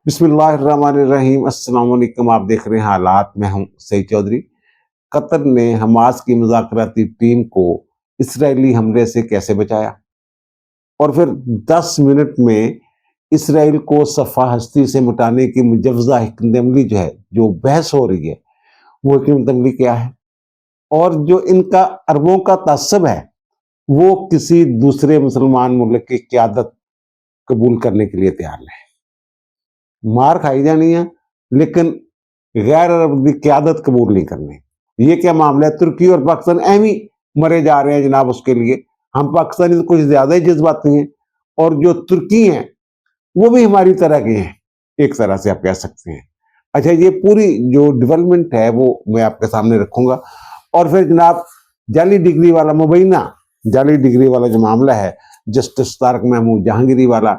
بسم اللہ الرحمن الرحیم، السلام علیکم۔ آپ دیکھ رہے ہیں حالات، میں ہوں سعید چودھری۔ قطر نے حماس کی مذاکراتی ٹیم کو اسرائیلی حملے سے کیسے بچایا، اور پھر 10 منٹ میں اسرائیل کو صفحہ ہستی سے مٹانے کی مجوزہ حکمت عملی جو بحث ہو رہی ہے، وہ حکمت عملی کیا ہے، اور جو ان کا عربوں کا تعصب ہے وہ کسی دوسرے مسلمان ملک کی قیادت قبول کرنے کے لیے تیار نہیں۔ مار کھائی جانی ہے لیکن غیر عرب کی قیادت قبول نہیں کرنی۔ یہ کیا معاملہ ہے؟ ترکی اور پاکستان اہم ہی مرے جا رہے ہیں جناب اس کے لیے۔ ہم پاکستانی تو کچھ زیادہ ہی جذباتی ہیں، اور جو ترکی ہیں وہ بھی ہماری طرح کے ہیں، ایک طرح سے آپ کہہ سکتے ہیں۔ اچھا، یہ پوری جو ڈیولپمنٹ ہے وہ میں آپ کے سامنے رکھوں گا، اور پھر جناب جعلی ڈگری والا مبینہ جعلی ڈگری والا جو معاملہ ہے جسٹس طارق محمود جہانگیری والا،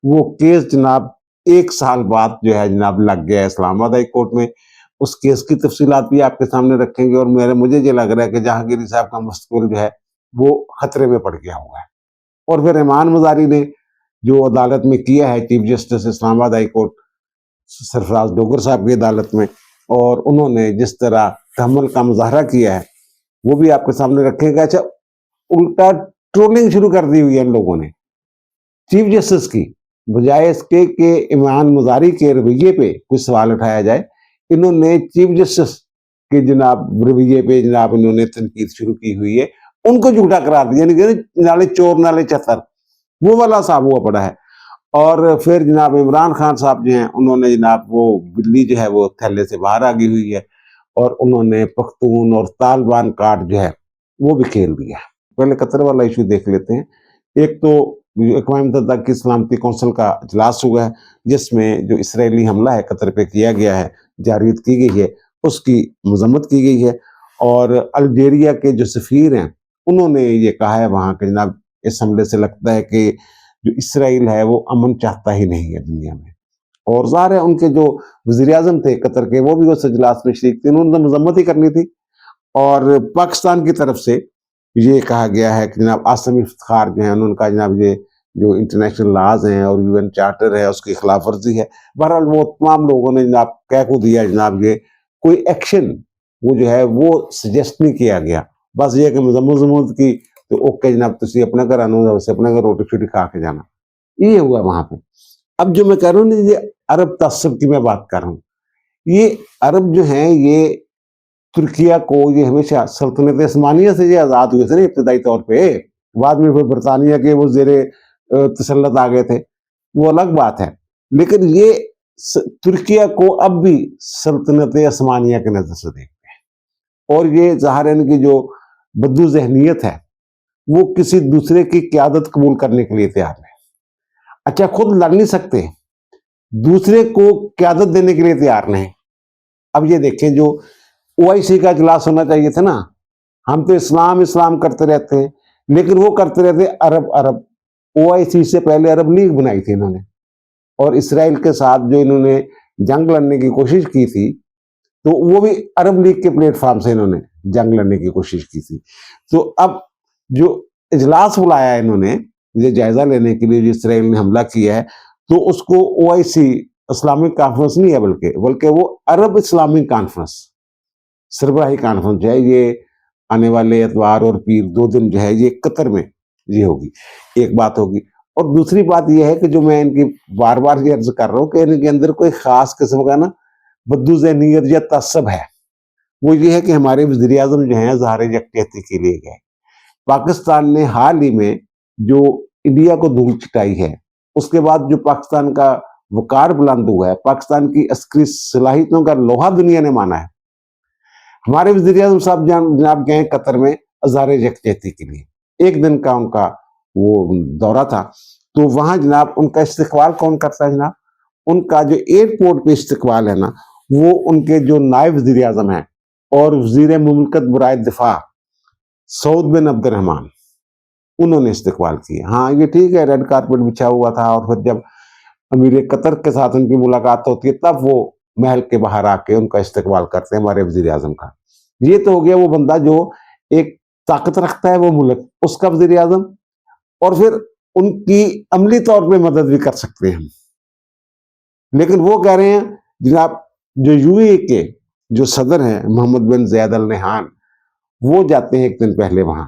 وہ کیس جناب 1 سال بعد جناب لگ گیا ہے اسلام آباد ہائی کورٹ میں۔ اس کیس کی تفصیلات بھی آپ کے سامنے رکھیں گے، اور مجھے یہ لگ رہا ہے کہ جہانگیری صاحب کا مستقبل وہ خطرے میں پڑ گیا ہوگا۔ اور پھر ایمان مزاری نے جو عدالت میں کیا ہے، چیف جسٹس اسلام آباد ہائی کورٹ سرفراز ڈوگر صاحب کی عدالت میں، اور انہوں نے جس طرح تحمل کا مظاہرہ کیا ہے وہ بھی آپ کے سامنے رکھیں گے۔ اچھا، الٹا ٹرولنگ شروع کر دی ہوئی ہے ان لوگوں نے چیف جسٹس کی، بجائے اس کے کہ ایمان مزاری کے رویے پہ کچھ سوال اٹھایا جائے، انہوں نے چیف جسٹس کے جناب رویے پہ جناب انہوں نے تنقید شروع کی ہوئی ہے، ان کو جھوٹا قرار دیا، یعنی نالے چور نالے چتر وہ والا صاحب ہوا پڑا ہے۔ اور پھر جناب عمران خان صاحب جو ہیں، انہوں نے جناب وہ بلی وہ تھیلے سے باہر آ گئی ہوئی ہے، اور انہوں نے پختون اور طالبان کارڈ وہ بھی کھیل دیا۔ پہلے قطر والا ایشو دیکھ لیتے ہیں۔ ایک تو اقوام متحدہ کی سلامتی کونسل کا اجلاس ہوا ہے، جس میں جو اسرائیلی حملہ ہے قطر پہ کیا گیا ہے، جارحیت کی گئی ہے، اس کی مذمت کی گئی ہے۔ اور الجیریا کے جو سفیر ہیں انہوں نے یہ کہا ہے وہاں کے جناب اس حملے سے لگتا ہے کہ جو اسرائیل ہے وہ امن چاہتا ہی نہیں ہے دنیا میں۔ اور ظاہر ہے ان کے جو وزیر اعظم تھے قطر کے، وہ بھی اس اجلاس میں شریک تھے، انہوں نے مذمت ہی کرنی تھی۔ اور پاکستان کی طرف سے یہ کہا گیا ہے کہ جناب عاصم افتخار جو ہیں، ان کا جناب یہ جو انٹرنیشنل لاز ہیں اور UN چارٹر ہے اس کی خلاف ورزی ہے۔ بہرحال وہ تمام لوگوں نے جناب کہہ کو دیا جناب یہ کوئی ایکشن وہ سجیسٹ نہیں کیا گیا، بس یہ کہ مذمت کی تو اوکے جناب تسی اپنا گھر آنا، اپنا گھر روٹی شوٹی کھا کے جانا، یہ ہوا وہاں پہ۔ اب جو میں کہہ رہا ہوں یہ عرب تعصب کی میں بات کر رہا ہوں، یہ عرب جو ہیں یہ ترکیہ کو یہ ہمیشہ سلطنت عثمانیہ سے یہ آزاد ہوئے تھے نا ابتدائی طور پہ، بعد میں پھر برطانیہ کے وہ زیر تسلط آ گئے تھے، وہ الگ بات ہے، لیکن یہ ترکیہ کو اب بھی سلطنت عثمانیہ کے نظر سے دیکھتے ہیں، اور یہ ظاہر ان کی جو بدو ذہنیت ہے وہ کسی دوسرے کی قیادت قبول کرنے کے لیے تیار ہے۔ اچھا، خود لڑ نہیں سکتے، دوسرے کو قیادت دینے کے لیے تیار نہیں۔ اب یہ دیکھیں جو OIC کا اجلاس ہونا چاہیے تھا نا، ہم تو اسلام کرتے رہتے ہیں، لیکن وہ کرتے رہتے عرب۔ OIC سے پہلے عرب لیگ بنائی تھی انہوں نے، اور اسرائیل کے ساتھ جو انہوں نے جنگ لڑنے کی کوشش کی تھی تو وہ بھی عرب لیگ کے پلیٹ فارم سے انہوں نے جنگ لڑنے کی کوشش کی تھی۔ تو اب جو اجلاس بلایا ہے انہوں نے یہ جائزہ لینے کے لیے جو اسرائیل نے حملہ کیا ہے، تو اس کو OIC اسلامک کانفرنس نہیں ہے بلکہ وہ عرب اسلامک کانفرنس سربراہی کانفرنس یہ آنے والے اتوار اور پیر 2 دن یہ قطر میں یہ ہوگی، ایک بات ہوگی۔ اور دوسری بات یہ ہے کہ جو میں ان کی بار بار یہ عرض کر رہا ہوں کہ ان کے اندر کوئی خاص قسم کا بدو ذہنیت یا تعصب ہے، وہ یہ ہے کہ ہمارے وزیر اعظم جو ہیں ظاہر یکجہتی کے لیے گئے۔ پاکستان نے حال ہی میں جو انڈیا کو دھول چٹائی ہے، اس کے بعد جو پاکستان کا وقار بلند ہوا ہے، پاکستان کی عسکری صلاحیتوں کا لوہا دنیا نے مانا ہے۔ ہمارے وزیر اعظم صاحب جناب گئے قطر میں اظہار یکجہتی کے لیے، 1 دن کا ان کا وہ دورہ تھا، تو وہاں جناب ان کا استقبال کون کرتا ہے؟ جناب ان کا جو ایئرپورٹ پہ استقبال ہے نا، وہ ان کے جو نائب وزیر اعظم ہیں اور وزیر مملکت برائے دفاع سعود بن عبد الرحمان، انہوں نے استقبال کیا۔ ہاں یہ ٹھیک ہے، ریڈ کارپٹ بچھا ہوا تھا، اور پھر جب امیر قطر کے ساتھ ان کی ملاقات ہوتی ہے تب وہ محل کے باہر آ کے ان کا استقبال کرتے ہیں ہمارے وزیر اعظم کا۔ یہ تو ہو گیا وہ بندہ جو ایک طاقت رکھتا ہے وہ ملک، اس کا وزیر اعظم، اور پھر ان کی عملی طور پہ مدد بھی کر سکتے ہیں ہم۔ لیکن وہ کہہ رہے ہیں جناب جو یو اے کے جو صدر ہیں محمد بن زید ال نہیان وہ جاتے ہیں ایک دن پہلے وہاں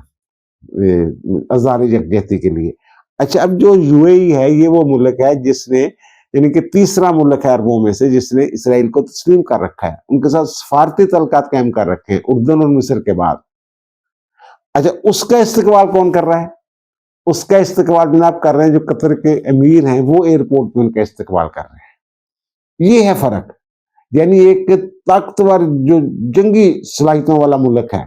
اظہار یکجہتی کے لیے. اچھا اب جو یو اے ای ہے یہ وہ ملک ہے جس نے یعنی کہ تیسرا ملک ہے عربوں میں سے جس نے اسرائیل کو تسلیم کر رکھا ہے, ان کے ساتھ سفارتی تعلقات قائم کر رکھے ہیں اردن اور مصر کے بعد. اچھا اس کا استقبال کون کر رہا ہے؟ اس کا استقبال جناب کر رہے ہیں جو قطر کے امیر ہیں, وہ ایئرپورٹ میں ان کا استقبال کر رہے ہیں. یہ ہے فرق. یعنی ایک طاقتور جو جنگی صلاحیتوں والا ملک ہے,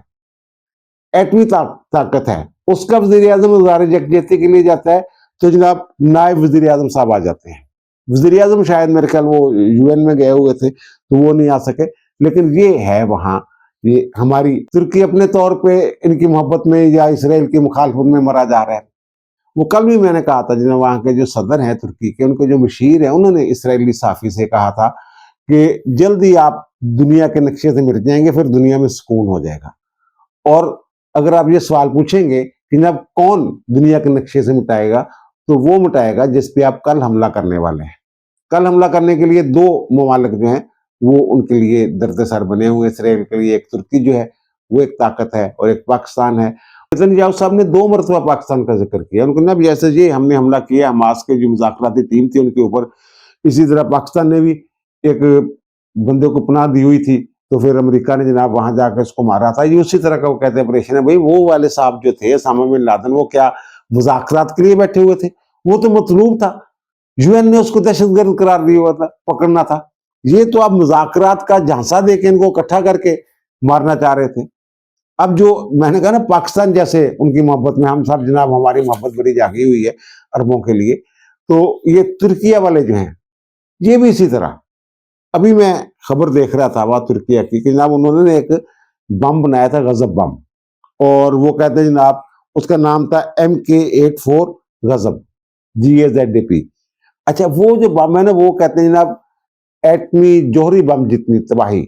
ایٹمی طاقت ہے, اس کا وزیر اعظم اظہار یکجہتی کے لیے جاتا ہے تو جناب نائب وزیر اعظم صاحب آ جاتے ہیں. وزیر اعظم شاید میرے خیال وہ یو این میں گئے ہوئے تھے تو وہ نہیں آ سکے, لیکن یہ ہے وہاں. یہ ہماری ترکی اپنے طور پہ ان کی محبت میں یا اسرائیل کی مخالفت میں مرا جا رہا ہے. وہ کل بھی میں نے کہا تھا جناب وہاں کے جو صدر ہیں ترکی کے, ان کے جو مشیر ہیں, انہوں نے اسرائیلی صحافی سے کہا تھا کہ جلد ہی آپ دنیا کے نقشے سے مٹ جائیں گے, پھر دنیا میں سکون ہو جائے گا. اور اگر آپ یہ سوال پوچھیں گے کہ جناب کون دنیا کے نقشے سے مٹائے گا, تو وہ مٹائے گا جس پہ آپ کل حملہ کرنے والے ہیں. کل حملہ کرنے کے لیے دو ممالک جو ہیں وہ ان کے لیے درد سر بنے ہوئے. اسرائیل کے لیے ایک ترکی جو ہے وہ ایک طاقت ہے اور ایک پاکستان ہے. نیتنیاہو صاحب نے 2 مرتبہ پاکستان کا ذکر کیا. ان کو جناب جیسے یہ ہم نے حملہ کیا حماس کے جو مذاکراتی ٹیم تھی ان کے اوپر, اسی طرح پاکستان نے بھی ایک بندے کو پناہ دی ہوئی تھی تو پھر امریکہ نے جناب وہاں جا کے اس کو مارا تھا. یہ اسی طرح کا وہ کہتے ہیں آپریشن ہے. بھائی وہ والے صاحب جو تھے اسامہ بن لادن, وہ کیا مذاکرات کے لیے بیٹھے ہوئے تھے؟ وہ تو مطلوب تھا, یو این نے اس کو دہشت گرد قرار دیا ہوا تھا, پکڑنا تھا. یہ تو آپ مذاکرات کا جھانسا دے کے ان کو اکٹھا کر کے مارنا چاہ رہے تھے. اب جو میں نے کہا نا پاکستان جیسے ان کی محبت میں ہم سب جناب ہماری محبت بڑی جاگی ہوئی ہے عربوں کے لیے, تو یہ ترکیہ والے جو ہیں یہ بھی اسی طرح. ابھی میں خبر دیکھ رہا تھا وہاں ترکیہ کی کہ جناب انہوں نے ایک بم بنایا تھا, غضب بم, اور وہ کہتے ہیں جناب اس کا نام تھا MK84 غضب GAZP. اچھا وہ جو بم ہے نا وہ کہتے ہیں جناب ایٹمی جوہری بم جتنی تباہی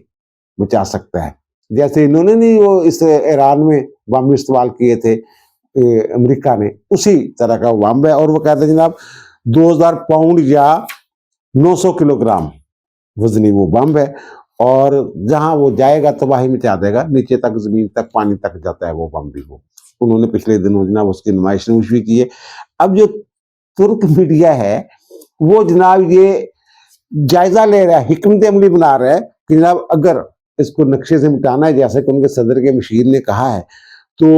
مچا سکتا ہے. جیسے انہوں نے نہیں وہ اس ایران میں بم استعمال کیے تھے امریکہ نے, اسی طرح کا بم ہے. اور وہ کہتے ہیں جناب 2000 پاؤنڈ یا 900 کلو گرام وزنی وہ بم ہے, اور جہاں وہ جائے گا تباہی مچا دے گا, نیچے تک زمین تک پانی تک جاتا ہے وہ بم بھی. وہ انہوں نے پچھلے دنوں جناب اس کی نمائش بھی کی ہے. اب جو ترک میڈیا ہے وہ جناب یہ جائزہ لے رہا ہے, حکمت عملی بنا رہا ہے کہ جناب اگر اس کو نقشے سے مٹانا ہے جیسے کہ ان کے صدر کے مشیر نے کہا ہے تو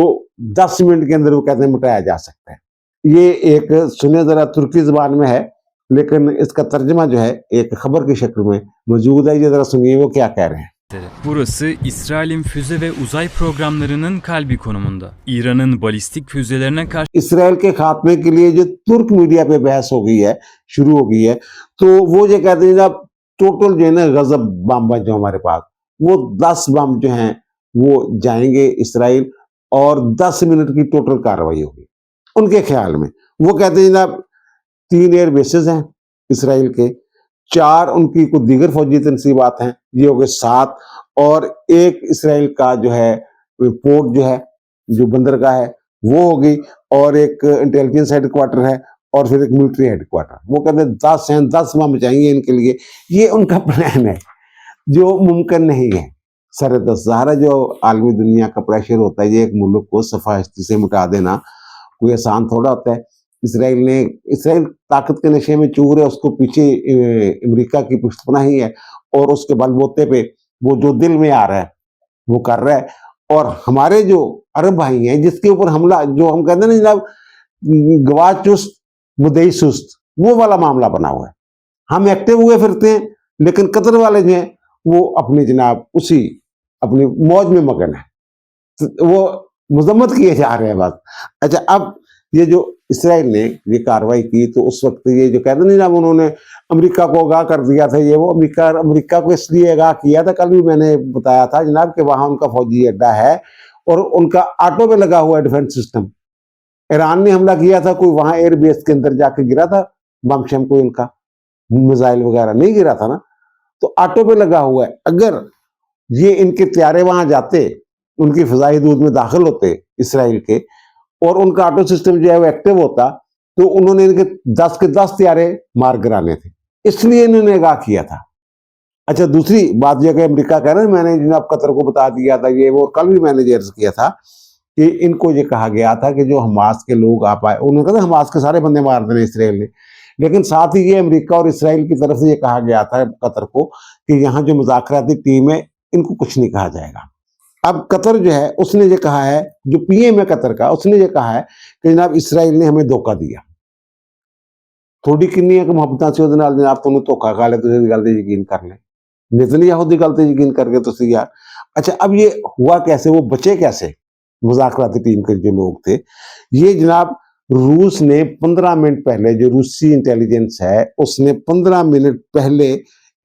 10 منٹ کے اندر وہ کہتے ہیں مٹایا جا سکتا ہے. یہ ایک سنے ذرا ترکی زبان میں ہے, لیکن اس کا ترجمہ جو ہے ایک خبر کی شکل میں موجود ہے. یہ ذرا سنیے وہ کیا کہہ رہے ہیں. Burası İsrail'in füze ve uzay programlarının kalbi konumunda. İran'ın balistik füzelerine karşı اسرائیل کے خاتمے کے لیے جو ترک میڈیا پہ بحث ہو گئی ہے, شروع ہو گئی ہے, تو وہ یہ کہتے ہیں جناب ٹوٹل جو ہے نا غضب بم جو ہمارے پاس وہ 10 بم جو ہیں وہ جائیں گے اسرائیل, اور 10 منٹ کی ٹوٹل کارروائی ہوگی ان کے خیال میں. وہ کہتے ہیں جناب 3 ایئر بیسز ہیں اسرائیل کے, 4 ان کی کوئی دیگر فوجی تنصیبات ہیں, یہ ہو گئے 7, اور ایک اسرائیل کا جو ہے پورٹ جو ہے جو بندرگاہ ہے وہ ہوگی, اور ایک انٹیلیجنس ہیڈ کوارٹر ہے, اور پھر ایک ملٹری ہیڈ کوارٹر. وہ کہتے ہیں 10 ہیں, 10 بم چاہیے ان کے لیے. یہ ان کا پلان ہے جو ممکن نہیں ہے. سر 10 ظاہر ہے جو عالمی دنیا کا پریشر ہوتا ہے, یہ ایک ملک کو صفحہ سے مٹا دینا کوئی آسان تھوڑا ہوتا ہے. اسرائیل طاقت کے نشے میں چور ہے, اس کو پیچھے امریکہ کی پشت پناہی ہے, اور اس کے بل بوتے پہ وہ جو دل میں آ رہا ہے وہ کر رہا ہے. اور ہمارے جو عرب بھائی ہیں جس کے اوپر حملہ جو ہم کہتے ہیں نا جناب گواہ چست مدعی سست, وہ والا معاملہ بنا ہوا ہے. ہم ایکٹیو ہوئے پھرتے ہیں, لیکن قطر والے جو ہیں وہ اپنی جناب اسی اپنی موج میں مگن ہے, وہ مذمت کیے جا رہے ہیں بات. اچھا اب یہ جو اسرائیل نے یہ کاروائی کی تو اس وقت یہ جو کہتے ہیں جناب انہوں نے امریکہ کو آگاہ کر دیا تھا, یہ وہ امریکہ کو اس لیے آگاہ کیا تھا, کل بھی میں نے بتایا تھا جناب کہ وہاں ان کا فوجی اڈا ہے اور ان کا آٹو پہ لگا ہوا ہے ڈیفنس سسٹم. ایران نے حملہ کیا تھا, کوئی وہاں ایئر بیس کے اندر جا کے گرا تھا بم شم, کوئی ان کا میزائل وغیرہ نہیں گرا تھا نا, تو آٹو پہ لگا ہوا ہے. اگر یہ ان کے طیارے وہاں جاتے, ان کی فضائی حدود میں داخل ہوتے اسرائیل کے, اور ان کا آٹو سسٹم جو ہے وہ ایکٹیو ہوتا, تو انہوں نے ان کے 10 طیارے مار گرانے تھے. اس لیے انہوں نے آگاہ کیا تھا. اچھا دوسری بات یہ کہ امریکہ کہہ رہا ہے میں نے جناب قطر کو بتا دیا تھا یہ وہ, کل بھی میں نے عرض کیا تھا کہ ان کو یہ کہا گیا تھا کہ جو حماس کے لوگ آپ آئے, انہوں نے کہا حماس کے سارے بندے مار دینے اسرائیل نے, لیکن ساتھ ہی یہ امریکہ اور اسرائیل کی طرف سے یہ کہا گیا تھا قطر کو کہ یہاں جو مذاکراتی ٹیم ہے ان کو کچھ نہیں کہا جائے گا. اب قطر جو ہے اس نے یہ کہا ہے, جو پی ایم ہے قطر کا, اس نے یہ کہا ہے کہ جناب اسرائیل نے ہمیں دھوکہ دیا. تھوڑی کنی ہے کہ محبت سے جناب تمہیں دھوکہ کھا لے تو گل تے یقین کر لیں, نیتنیاہو دی گل تے یقین کر کے تسی یار. اچھا اب یہ ہوا کیسے, وہ بچے کیسے مذاکراتی ٹیم کے جو لوگ تھے؟ یہ جناب روس نے 15 منٹ پہلے, جو روسی انٹیلیجنس ہے اس نے 15 منٹ پہلے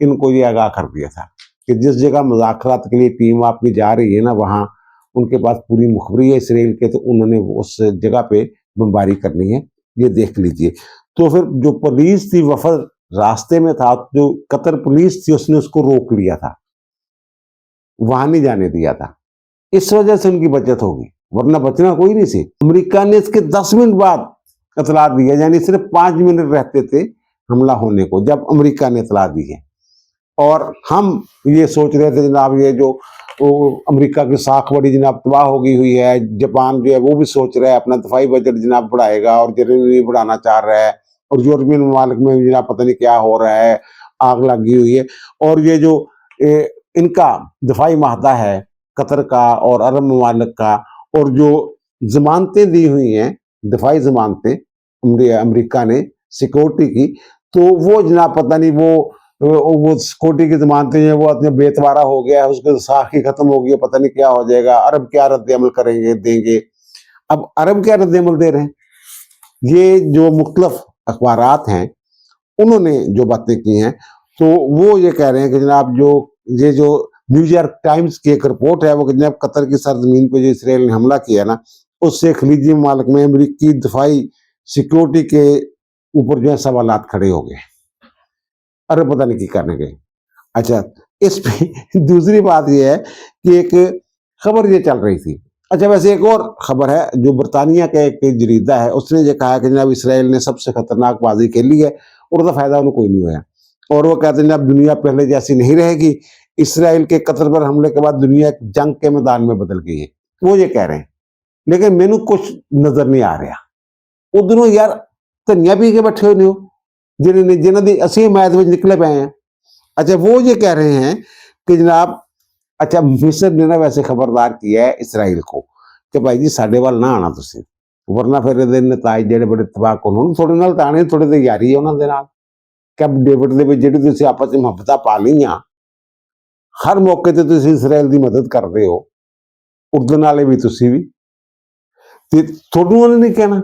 ان کو یہ آگاہ کر دیا تھا کہ جس جگہ مذاکرات کے لیے ٹیم آپ کی جا رہی ہے نا وہاں ان کے پاس پوری مخبری ہے اسرائیل کے, تو انہوں نے اس جگہ پہ بمباری کرنی ہے, یہ دیکھ لیجئے. تو پھر جو پولیس تھی, وفد راستے میں تھا, جو قطر پولیس تھی اس نے اس کو روک لیا تھا, وہاں نہیں جانے دیا تھا. اس وجہ سے ان کی بچت ہوگی, ورنہ بچنا کوئی نہیں سی. امریکہ نے اس کے 10 منٹ بعد اطلاع دی ہے, یعنی صرف 5 منٹ رہتے تھے حملہ ہونے کو جب امریکہ نے اطلاع دی ہے. اور ہم یہ سوچ رہے تھے جناب یہ جو امریکہ کی ساکھ بڑی جناب تباہ ہو گئی ہوئی ہے, جاپان جو ہے وہ بھی سوچ رہا ہے اپنا دفاعی بجٹ جناب بڑھائے گا اور جرمنی بڑھانا چاہ رہا ہے, اور یورپین ممالک میں جناب پتہ نہیں کیا ہو رہا ہے, آگ لگی ہوئی ہے. اور یہ جو ان کا دفاعی معاہدہ ہے قطر کا اور عرب ممالک کا, اور جو ضمانتیں دی ہوئی ہیں دفاعی ضمانتیں امریکہ نے سیکورٹی کی, تو وہ جناب پتہ نہیں وہ سیکورٹی کی ضمانتیں ہیں وہ اتنے بے اعتبارہ ہو گیا ہے, اس کے ساکھ ہی ختم ہو گئی ہے, پتہ نہیں کیا ہو جائے گا. عرب کیا رد عمل کریں گے, دیں گے. اب عرب کیا رد عمل دے رہے ہیں؟ یہ جو مختلف اخبارات ہیں انہوں نے جو باتیں کی ہیں تو وہ یہ کہہ رہے ہیں کہ جناب یہ جو نیو یارک ٹائمز کی ایک رپورٹ ہے وہ کہ جناب قطر کی سرزمین پہ جو اسرائیل نے حملہ کیا نا, اس سے خلیجی ممالک میں امریکی دفاعی سیکورٹی کے اوپر جو ہے سوالات کھڑے ہو گئے. ارے پتہ نہیں کی کرنے گئے. اچھا اس پہ دوسری بات یہ ہے کہ ایک خبر یہ چل رہی تھی. اچھا ویسے ایک اور خبر ہے جو برطانیہ کا ایک جریدہ ہے, اس نے یہ کہا کہ جناب اسرائیل نے سب سے خطرناک بازی کھیلی ہے اور اس کا فائدہ انہیں کوئی نہیں ہوا, اور وہ کہتے ہیں جناب دنیا پہلے جیسی نہیں رہے گی. اسرائیل کے قطر پر حملے کے بعد دنیا ایک جنگ کے میدان میں بدل گئی ہے, وہ یہ کہہ رہے ہیں. لیکن مینو کچھ نظر نہیں آ رہا. ادھروں یار دھنیا پی کے بیٹھے ہوئے ہو جنہوں نے اسی حمایت میں نکلے پے ہیں. اچھا وہ یہ کہہ رہے ہیں کہ جناب اچھا مصر نے نا ویسے خبردار کیا ہے اسرائیل کو کہ بھائی جی ساڈے وال نہ آنا تسی, ورنہ پھر یہ نتائج جڑے بڑے تباہ کن تھوڑے نال آنے, تھوڑے تو یاری ہے انہوں دے نال. کیمپ ڈیوڈ دے وچ جڑی تسی آپس میں محبتاں پا لئیاں, ہر موقع تے تسی اسرائیل دی مدد کردے ہو, اردن والے بھی تسی بھی, تے تھوڑوں نے نہیں کہنا,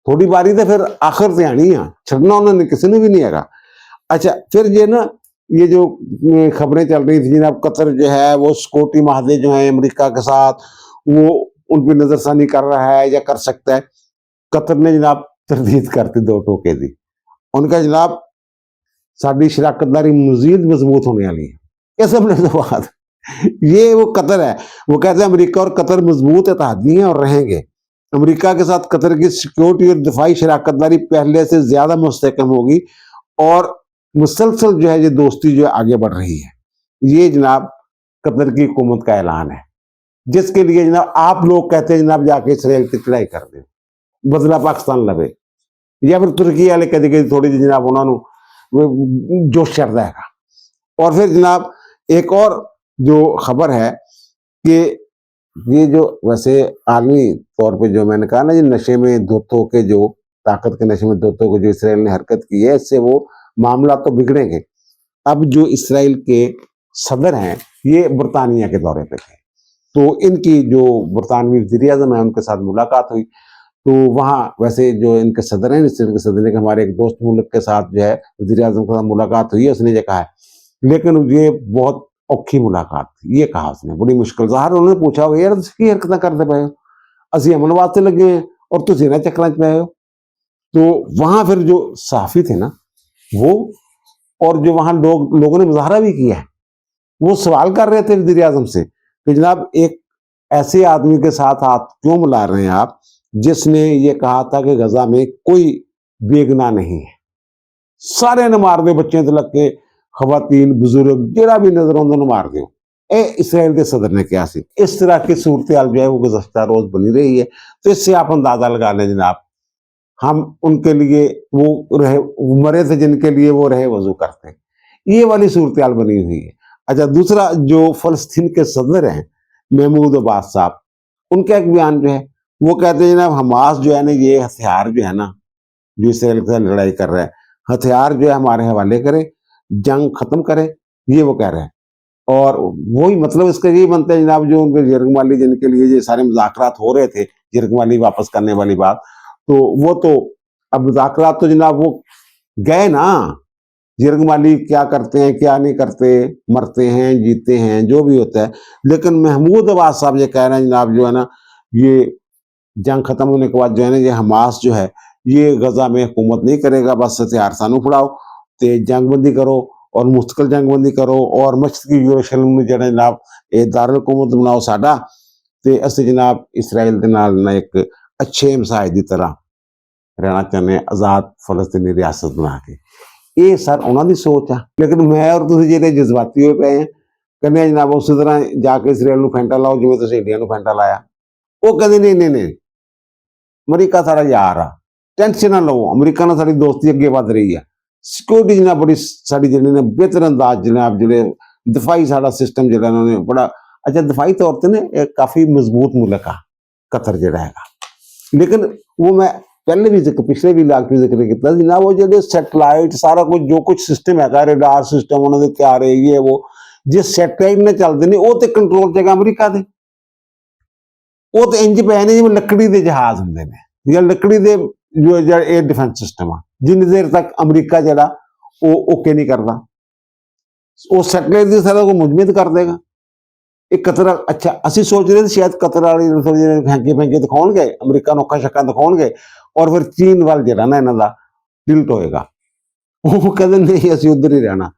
تھوڑی باری تو پھر آخر سے آنی ہے, چھڑنا انہوں نے کسی نے بھی نہیں ہے. اچھا پھر یہ جو خبریں چل رہی تھی جناب قطر جو ہے وہ سیکورٹی معاہدے جو ہیں امریکہ کے ساتھ وہ ان پہ نظر ثانی کر رہا ہے یا کر سکتا ہے. قطر نے جناب تردید کرتی, 2 ٹوکے دی. ان کا جناب ساری شراکت داری مزید مضبوط ہونے والی ہے. اس حملے کے بعد یہ وہ قطر ہے, وہ کہتے ہیں امریکہ اور قطر مضبوط اتحادی ہیں اور رہیں گے. امریکہ کے ساتھ قطر کی سیکورٹی اور دفاعی شراکت داری پہلے سے زیادہ مستحکم ہوگی اور مسلسل جو ہے یہ دوستی جو ہے آگے بڑھ رہی ہے. یہ جناب قطر کی حکومت کا اعلان ہے, جس کے لیے جناب آپ لوگ کہتے ہیں جناب جا کے اسرائیل کی چڑھائی کر دیں, بدلہ پاکستان لبے, یا پھر ترکی والے کہتے تھوڑی جی جناب انہوں نے جوش چڑھ جائے گا. اور پھر جناب ایک اور جو خبر ہے کہ یہ جو ویسے عالمی طور پہ جو میں نے کہا نا یہ نشے میں دھوتوں کے جو طاقت کے نشے میں دھوتوں کو جو اسرائیل نے حرکت کی ہے, اس سے وہ معاملات تو بگڑیں گے. اب جو اسرائیل کے صدر ہیں یہ برطانیہ کے دورے پہ تھے, تو ان کی جو برطانوی وزیر اعظم ہیں ان کے ساتھ ملاقات ہوئی. تو وہاں ویسے جو ان کے صدر ہیں اسرائیل کے صدر نے کہ ہمارے ایک دوست ملک کے ساتھ جو ہے وزیر اعظم کے ساتھ ملاقات ہوئی ہے, اس نے یہ کہا ہے. لیکن یہ بہت اوکھی ملاقات تھی, یہ کہا اس نے, بڑی مشکل. ظاہر انہوں نے پوچھا ہوگا یار کی حرکتیں کرتے پے ہو, اسی امن واسطے لگے ہیں اور تسی نہ چکراں چ پے ہو. تو وہاں پھر جو صحافی تھے نا وہ, اور جو وہاں لوگوں نے مظاہرہ بھی کیا ہے, وہ سوال کر رہے تھے وزیر اعظم سے کہ جناب ایک ایسے آدمی کے ساتھ ہاتھ کیوں ملا رہے ہیں آپ جس نے یہ کہا تھا کہ غزہ میں کوئی بے گناہ نہیں ہے. سارے نے مار دے, بچے تو لگ کے, خواتین بزرگ جڑا بھی نظر آਉਂਦਾ ਨੂੰ مار دیو. اے اسرائیل کے صدر نے کیا سی. اس طرح کی صورتحال جو ہے وہ گزشتہ روز بنی رہی ہے. تو اس سے آپ اندازہ لگا لیں جناب, ہم ان کے لیے وہ رہے مرے تھے جن کے لیے وہ رہے وضو کرتے, یہ والی صورتحال بنی ہوئی ہے. اچھا, دوسرا جو فلسطین کے صدر ہیں محمود عباس صاحب, ان کا ایک بیان جو ہے وہ کہتے ہیں جناب حماس جو ہے نا, یہ ہتھیار جو ہے نا جو اسرائیل کے ساتھ لڑائی کر رہا ہے, ہتھیار جو ہے ہمارے حوالے کرے, جنگ ختم کرے, یہ وہ کہہ رہے ہیں. اور وہی مطلب اس کا یہی بنتا ہے جناب, جو ان کے یرغمالی جن کے لیے یہ سارے مذاکرات ہو رہے تھے, یرغمالی واپس کرنے والی بات, تو وہ تو اب مذاکرات تو جناب وہ گئے نا. یرغمالی کیا کرتے ہیں کیا نہیں کرتے, مرتے ہیں جیتے ہیں جو بھی ہوتا ہے. لیکن محمود عباس صاحب یہ کہہ رہے ہیں جناب جو ہے نا, یہ جنگ ختم ہونے کے بعد جو ہے نا, یہ حماس جو ہے یہ غزہ میں حکومت نہیں کرے گا, بس ہتھیار سانو پھڑاؤ تے جنگ بندی کرو اور مستقل جنگ بندی کرو, اور مشرقی یروشلم میں جڑا جناب یہ دارالحکومت بناؤ ساڈا, تے اسی جناب اسرائیل دے نال نا ایک اچھے ہمسائے دی طرح رہنا چاہتے ہیں, آزاد فلسطینی ریاست بنا کے. یہ سر انہوں دی سوچ ہے. لیکن میں اور تسی جڑے جذباتی ہوئے پے ہیں کہنے جناب اسی طرح جا کے اسرائیل نو پھینٹا لاؤ جویں تسی انڈیا نو پھینٹا لایا. وہ کہتے نہیں, امریکہ سارا یار آ, ٹینشن نہ لو, امریکہ نہ ساری دوستی اگے ود رہی ہے. سیکورٹی جناب بڑی ساری جڑی نے بہتر انداز جناب جڑے دفاعی سارا سسٹم جڑا انہوں نے بڑا اچھا دفاعی طور پہ نا کافی مضبوط ملک ہے قطر جڑا ہے گا. لیکن وہ میں پہلے بھی پچھلے بھی لاکھ بھی ذکر کیا جناب, وہ جڑے سیٹلائٹ سارا کچھ جو کچھ سسٹم ہے ریڈار سسٹم انہوں نے تیار ہے, یہ وہ جس سیٹلائٹ نے چلتے ہیں وہ تو کنٹرول چ امریکہ دے, وہ تو انج پے نے جی لکڑی دے جہاز ہوں نے یا لکڑی دے جو ایئر ڈیفینس سسٹم ہے, جن دیر تک امریکہ جڑا وہ اوکے نہیں کرتا وہ سیٹلائٹ کی سارا کو مجمد کر دے گا. ایک قطر اچھا اسی سوچ رہے تھے شاید قطر والی پھینکے دکھاؤ گے, امریکہ نوکھا شکا دکھاؤ گے, اور پھر چین وال جڑا نا یہاں کا ٹلٹ ہوئے گا. وہ کہتے نہیں اسی ادھر ہی رہنا,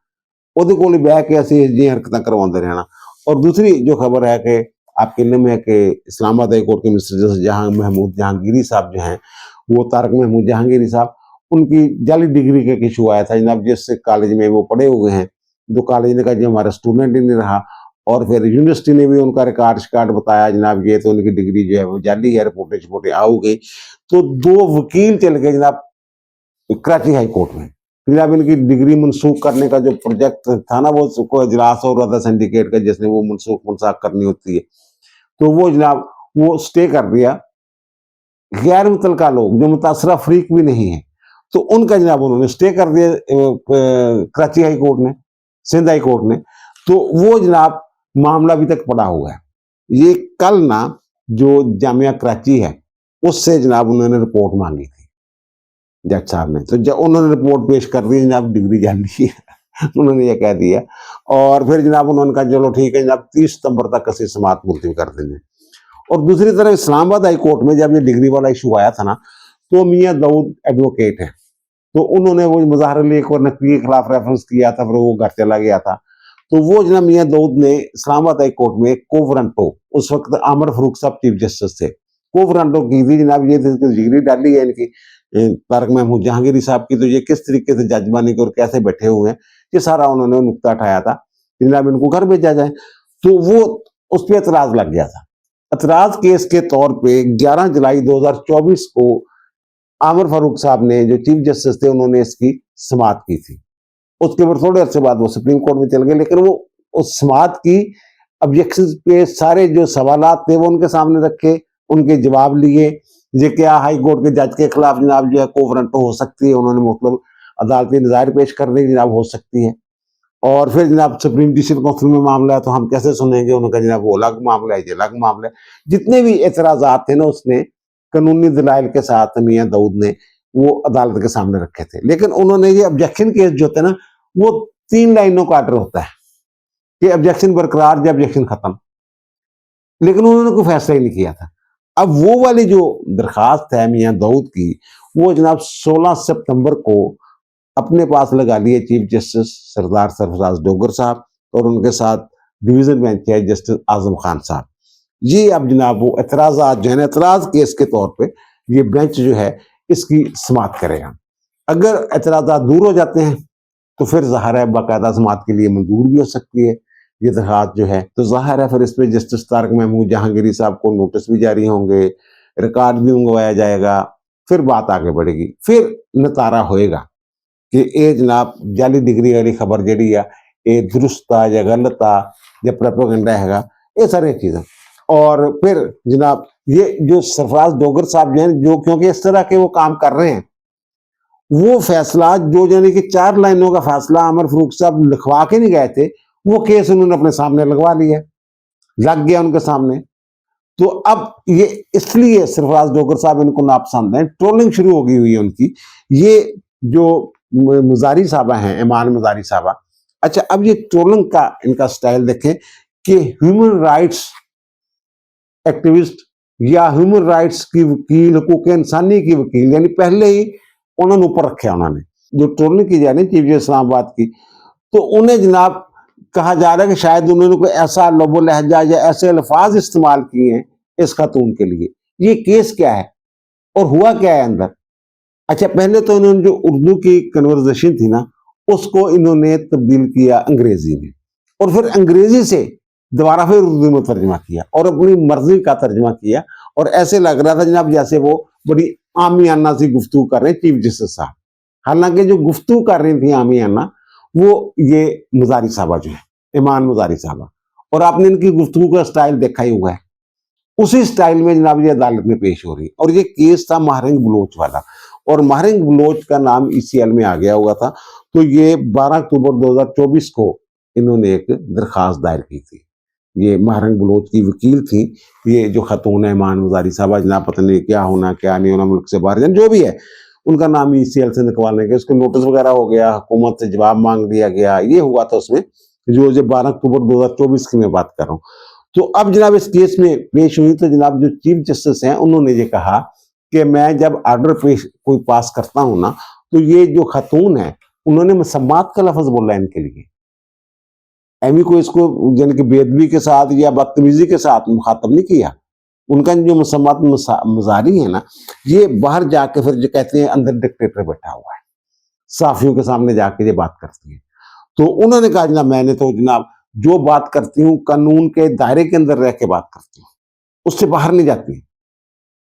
وہ کول بہ کے اسی جی حرکتیں کروا رہنا. اور دوسری جو خبر ہے کہ آپ کے علم ہے کہ اسلام آباد ہائی کورٹ کے مسٹر جسٹس محمود جہانگیری صاحب جو ہیں, وہ طارق محمود جہانگیری صاحب, ان کی جعلی ڈگری کا ایشو آیا تھا جناب, جس کالج میں وہ پڑھے ہوئے ہیں, جو کالج نے کہا جی ہمارا اسٹوڈنٹ ہی نہیں رہا, اور پھر یونیورسٹی نے بھی ان کا ریکارڈ شکارڈ بتایا جناب یہ تو ان کی ڈگری جو ہے وہ جعلی ہے, رپورٹیں آؤ گئی. تو 2 وکیل چل گئے جناب کراچی ہائی کورٹ میں جناب, ان کی ڈگری منسوخ کرنے کا جو پروجیکٹ تھا نا, وہ اجلاس ہو رہا تھا سینڈیکیٹ کا جس نے وہ منسوخ کرنی ہوتی ہے, تو وہ جناب وہ اسٹے کر دیا. غیر متعلقہ لوگ جو متاثرہ فریق بھی نہیں ہیں, تو ان کا جناب انہوں نے اسٹے کر دیا کراچی ہائی کورٹ نے, سندھ ہائی کورٹ نے. تو وہ جناب معاملہ ابھی تک پڑا ہوا ہے. یہ کل نا جو جامعہ کراچی ہے اس سے جناب انہوں نے رپورٹ مانگی تھی جج صاحب نے, تو انہوں نے رپورٹ پیش کر دی جناب, ڈگری جعلی ہے انہوں نے یہ کہہ دیا. اور پھر جناب انہوں نے کہا چلو ٹھیک ہے جناب 30 ستمبر تک اسی سماعت ملتوی کر دیں گے. اور دوسری طرف اسلام آباد ہائی کورٹ میں جب یہ ڈگری والا ایشو آیا تھا نا, تو میاں داؤد ایڈوکیٹ ہیں, تو انہوں نے وہ مظاہرے لے اور نقوی کے خلاف ریفرنس کیا تھا, پھر وہ گھر چلا گیا تھا. تو وہ جناب میاں داؤد نے اسلام آباد ہائی کورٹ میں کوورنٹو, اس وقت عامر فاروق صاحب چیف جسٹس تھے, کوورنٹو کی تھی جناب. یہ ڈگری ڈالی ہے ان کی طارق محمود جہانگیری صاحب کی, تو یہ کس طریقے سے جج بانی کے اور کیسے بیٹھے ہوئے ہیں, یہ سارا انہوں نے نقطہ اٹھایا تھا جناب ان کو گھر بھیجا جائے. تو وہ اس پہ اعتراض لگ گیا تھا. اعتراض کیس کے طور پہ 11 جولائی 2024 کو عامر فاروق صاحب نے جو چیف جسٹس تھے انہوں نے اس کی سماعت کی تھی. اس کے بعد تھوڑے عرصے بعد وہ سپریم کورٹ میں چل گئے, لیکن وہ اس سماعت کی آبجیکشن پہ سارے جو سوالات تھے وہ ان کے سامنے رکھے, ان کے جواب لیے. یہ کیا ہائی کورٹ کے جج کے خلاف جناب جو ہے کوورنٹو ہو سکتی ہے, انہوں نے مطلب عدالتی نظائر پیش کرنے کی جناب ہو سکتی ہے. اور پھر جناب سپریم جوڈیشل کونسل میں معاملہ ہے تو ہم کیسے سنیں گے, انہوں نے کہا جناب وہ الگ معاملہ ہے, یہ الگ معاملہ ہے. جتنے بھی اعتراضات تھے نا اس نے قانونی دلائل کے ساتھ میاں داؤد نے وہ عدالت کے سامنے رکھے تھے. لیکن انہوں نے یہ آبجیکشن کیس جو ہوتا ہے نا وہ 3 لائنوں کا آرڈر ہوتا ہے کہ آبجیکشن برقرار یا آبجیکشن ختم, لیکن انہوں نے کوئی فیصلہ ہی نہیں کیا تھا. اب وہ والی جو درخواست ہے میاں داؤد کی, وہ جناب 16 ستمبر کو اپنے پاس لگا لیے چیف جسٹس سردار سرفراز ڈوگر صاحب, اور ان کے ساتھ ڈویژن بینچ ہے جسٹس اعظم خان صاحب. یہ اب جناب وہ اعتراضات جو ہے نا, اعتراض کیس کے طور پہ یہ بینچ جو ہے اس کی سماعت کرے گا. اگر اعتراضات دور ہو جاتے ہیں تو پھر ظاہر ہے باقاعدہ سماعت کے لیے منظور بھی ہو سکتی ہے یہ درخواست جو ہے. تو ظاہر ہے پھر اس پہ جسٹس طارق محمود جہانگیری صاحب کو نوٹس بھی جاری ہوں گے, ریکارڈ بھی منگوایا جائے گا, پھر بات آگے بڑھے گی, پھر نتارا ہوئے گا کہ اے جناب جعلی ڈگری والی خبر جڑی ہے یہ درست آ یا غلط آ یا پروپیگنڈا ہے گا, یہ ساری چیزیں. اور پھر جناب یہ جو سرفراز ڈوگر صاحب جو ہیں, جو کیونکہ اس طرح کے وہ کام کر رہے ہیں, وہ فیصلات جو یعنی کہ 4 لائنوں کا فیصلہ عمر فاروق صاحب لکھوا کے نہیں گئے تھے, وہ کیس انہوں نے اپنے سامنے لگوا لیا, لگ گیا ان کے سامنے. تو اب یہ اس لیے سرفراز ڈوگر صاحب ان کو ناپسند ہیں, ٹرولنگ شروع ہو گئی ہوئی ہے ان کی. یہ جو مزاری صاحبہ ہیں, ایمان مزاری صاحبہ, اچھا اب یہ ٹرولنگ کا ان کا سٹائل دیکھیں کہ ہیومن رائٹس ایکٹیوسٹ یا ہیومن رائٹس کی وکیل, حقوق انسانی کی وکیل, یعنی پہلے ہی انہوں نے اوپر رکھا انہوں نے جو ٹرولنگ کی جا رہی چیف جسٹس اسلام آباد کی. تو انہیں جناب کہا جا رہا ہے کہ شاید انہوں نے کوئی ایسا لب و لہجہ یا ایسے الفاظ استعمال کیے ہیں اس خاتون کے لیے. یہ کیس کیا ہے اور ہوا کیا ہے اندر؟ اچھا پہلے تو انہوں نے جو اردو کی کنورزیشن تھی نا, اس کو انہوں نے تبدیل کیا انگریزی میں, اور پھر انگریزی سے دوبارہ پھر اردو میں ترجمہ کیا اور اپنی مرضی کا ترجمہ کیا, اور ایسے لگ رہا تھا جناب جیسے وہ بڑی عامیانہ سی گفتگو کر رہے ہیں چیف جسٹس صاحب. حالانکہ جو گفتگو کر رہی تھی عامیانہ وہ یہ مزاری صاحبہ جو ہے, ایمان مزاری صاحبہ, اور آپ نے ان کی گفتگو کا سٹائل دیکھا ہی ہوا ہے. اسی سٹائل میں جناب یہ عدالت میں پیش ہو رہی, اور یہ کیس تھا مہرنگ بلوچ والا, اور مہرنگ بلوچ کا نام ECL میں آ گیا ہوا تھا. تو یہ 12 اکتوبر 2024 کو انہوں نے ایک درخواست دائر کی تھی. یہ مہرنگ بلوچ کی وکیل تھی, یہ جو خاتون ہے ایمان مزاری صاحبہ, جناب پتہ نہیں کیا ہونا کیا نہیں ہونا, ملک سے باہر جو بھی ہے, ان کا نام ECL سے نکالنے کے اس کو نوٹس وغیرہ ہو گیا, حکومت سے جواب مانگ لیا گیا, یہ ہوا تھا اس میں جو 12 اکتوبر 2024 کی میں بات کر رہا ہوں. تو اب جناب اس کیس میں پیش ہوئی تو جناب جو چیف جسٹس ہیں انہوں نے یہ کہا کہ میں جب آرڈر کوئی پاس کرتا ہوں نا, تو یہ جو خاتون ہے انہوں نے مسمات کا لفظ بولا ان کے لیے, ایمی کو اس کو یعنی کہ بے ادبی کے ساتھ یا بدتمیزی کے ساتھ مخاطب نہیں کیا. ان کا جو مسمات مزاری ہے نا, یہ باہر جا کے پھر جو کہتے ہیں اندر ڈکٹیٹر بیٹھا ہوا ہے, صحافیوں کے سامنے جا کے یہ بات کرتی ہیں. تو انہوں نے کہا جناب میں نے تو جناب جو بات کرتی ہوں قانون کے دائرے کے اندر رہ کے بات کرتی ہوں, اس سے باہر نہیں جاتی.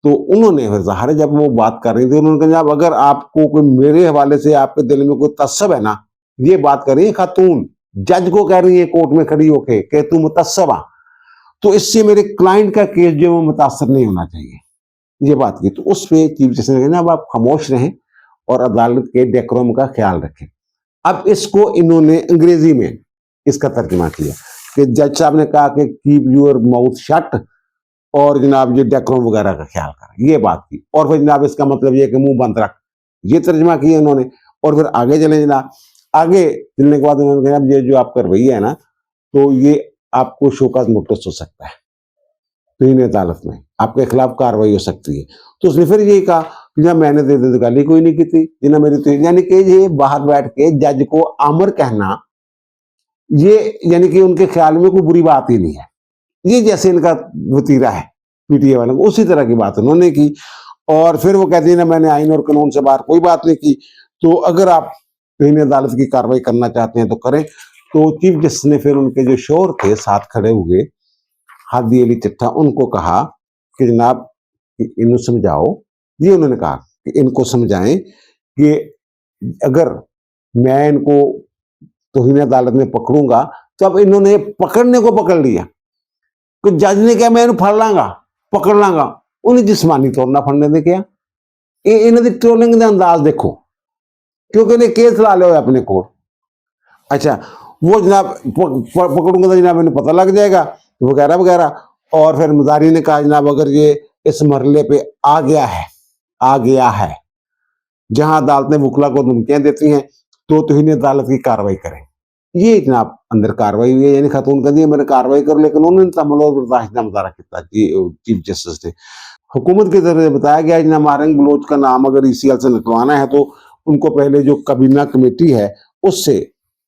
تو انہوں نے پھر ظاہر جب وہ بات کر رہی تھی انہوں نے کہا جناب اگر آپ کو کوئی میرے حوالے سے آپ کے دل میں کوئی تعصب ہے نا, یہ بات کر رہی ہے خاتون, جج کو کہہ رہی ہے کورٹ میں کھڑی ہو کے کہ تو متعصب آ, تو اس سے میرے کلائنٹ کا کیس جو وہ متاثر نہیں ہونا چاہیے, یہ بات کی. تو اس پہ چیف جسٹس نے کہا اب آپ خاموش رہیں اور عدالت کے ڈیکورم کا خیال رکھیں. اب اس کو انہوں نے انگریزی میں اس کا ترجمہ کیا کہ جج صاحب نے کہا کہ کیپ یور ماؤتھ شٹ, اور جناب یہ ڈیکورم وغیرہ کا خیال کریں, یہ بات کی. اور پھر جناب اس کا مطلب یہ کہ منہ بند رکھ, یہ ترجمہ کیا انہوں نے. اور پھر آگے چلیں جناب, آگے چلنے کے بعد انہوں نے کہا یہ جو آپ کا رویہ ہے نا, تو یہ آپ کو شوکاز نوٹس ہو سکتا ہے توہین عدالت میں, آپ کے خلاف کاروائی ہو سکتی ہے. تو اس نے پھر یہ کہا جناب میں نے گالی کوئی نہیں کی تھی جناب میری تو, یعنی کہ یہ باہر بیٹھ کے جج کو آمر کہنا, یہ یعنی کہ ان کے خیال میں کوئی بری بات ہی نہیں ہے. یہ جیسے ان کا وتیرہ ہے PTI والوں کو, اسی طرح کی بات انہوں نے کی. اور پھر وہ کہتی ہیں نا میں نے آئین اور قانون سے باہر کوئی بات نہیں کی, تو اگر آپ توہین عدالت کی کاروائی کرنا چاہتے ہیں تو کریں. تو چیف جسٹس نے پھر ان کے جو شور تھے ساتھ کھڑے ہوئے ہادی علی چٹھا, ان کو کہا کہ جناب انہوں سمجھاؤ. یہ انہوں نے کہا کہ ان کو سمجھائیں کہ اگر میں ان کو توہین عدالت میں پکڑوں گا, تو اب انہوں نے پکڑنے کو پکڑ لیا کہ جج نے کہا میں انہوں پھڑ لاں گا پکڑ لاں گا, انہیں جسمانی طور نہ پھڑنے دے. کیا انہوں نے ٹرولنگ کا انداز دیکھو, کیونکہ انہیں کیس لا لے ہوئے اپنے کو. اچھا وہ جناب پکڑوں گا تو جناب انہیں پتہ لگ جائے گا وغیرہ وغیرہ. اور پھر مزاری نے کہا جناب اگر یہ اس مرحلے پہ آ گیا ہے جہاں عدالتیں وکلا کو دھمکیاں دیتی ہیں تو توہین عدالت کی کاروائی کریں. یہ جناب اندر کاروائی ہوئی ہے, یعنی خاتون کا میں نے کاروائی کر, لیکن انہوں نے تحمل اور برداشت کا مظاہرہ کیا چیف جسٹس نے. حکومت کے ذریعے بتایا گیا جناب مہرنگ بلوچ کا نام اگر ECL سے نکلوانا ہے تو ان کو پہلے جو کابینہ کمیٹی ہے اس سے,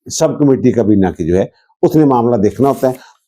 سب کمیٹی کابینہ کی جو ہے, اس نے معاملہ دیکھنا ہوتا ہے.